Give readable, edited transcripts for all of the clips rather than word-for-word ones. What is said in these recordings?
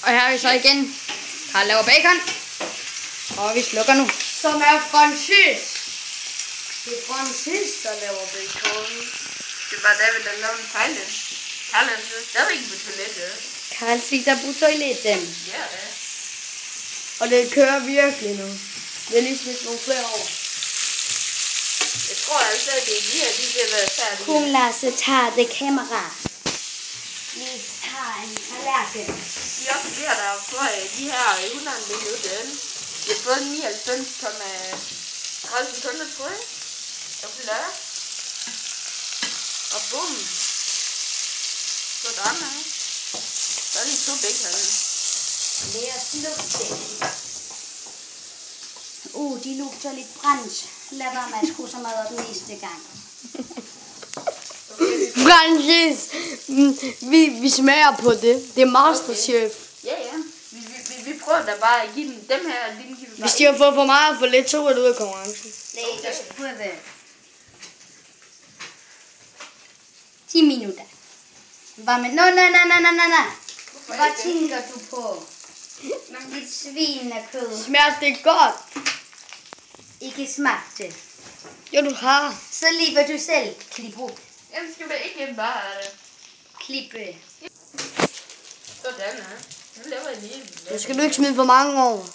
Og her er vi så igen. Karl laver bacon. Og vi slukker nu. Som er franchise. Det er franchise, der laver bacon. Det var David, der lavede en fejl. Karl er stadig ikke på toilettet. Karl sitter på toiletten. Ja. Og det kører virkelig nu. Det er lige lidt nogle flere år. Jeg tror altså, at det er de vil være færdige. Kun Lasse tager det kamera. Vi tager en tallerken. De er også der, der får de her 100 minutter. Jeg har fået 99,30 sekunder, tror jeg. Og klar. Og bum. Sådan her. Så er de to bacon. Det er lugte. De lugter lidt brændt. Lad være med at skrue så meget op næste gang. Franchise. Vi smager på det. Det er Masterchef. Ja. Vi prøver da bare at give dem her. Hvis de har fået for meget og for lidt, så er det ud af konkurrencen. Nej, det skal prøve. 10 minutter. Hvad med? Nej. Hvad tænker du på? Dit svinekød. Smager det godt? Ikke smagt det. Jo, du har. Så lever du selv. Klip op. Jeg skal vel ikke bare Klippe. sådan her. Nu laver jeg lige. Det skal du ikke smide for mange over.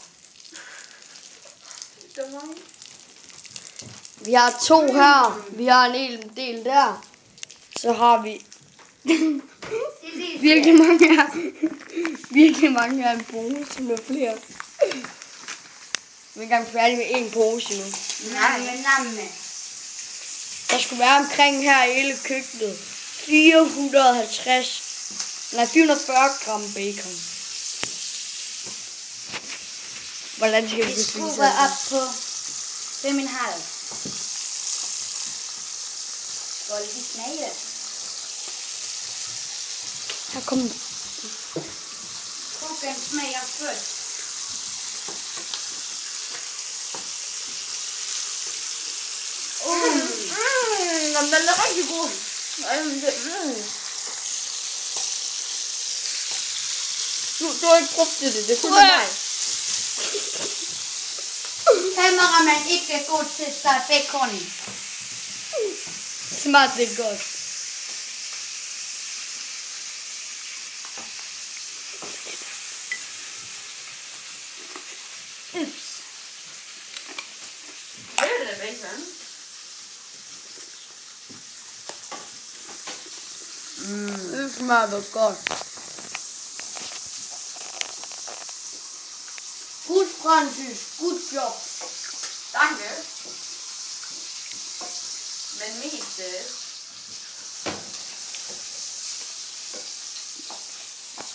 Vi har 2 her. Vi har en hel del der. Så har vi virkelig mange her. Virkelig mange her. En pose med flere. Vi er ikke engang færdige med en pose nu. Nej. Der skulle være omkring her i hele køkkenet 440 gram bacon. Hvordan skal vi spise det? Vi skruer op på 5,5. Skal vi smage? Her kommer den. Kokken smager først. Den er rigtig god. Du har ikke brugt det. Det er kun mig. Kameramand ikke er god til at starte bacon. Smart, det er godt. Ups. Hvad er det, bacon? Det smager godt. Good Francis, good job. Danke. Men mest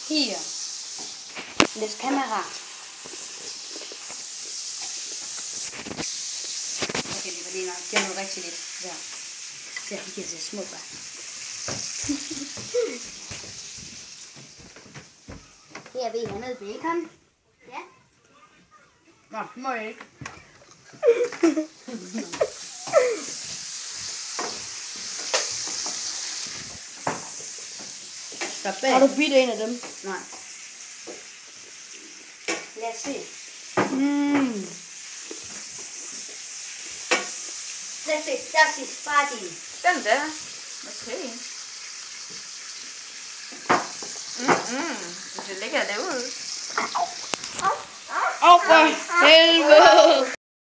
Her. Lidt kamera. Okay, det var lige nok. Det er noget rigtig lidt. Der. Der, de kan se små bare. Her vil jeg have noget bacon. Ja. Nå, må jeg ikke. Har du bidt en af dem? Nej. Lad os se. Das ist fertig. Den der. Okay. Det ser lækkert ud. For helvede!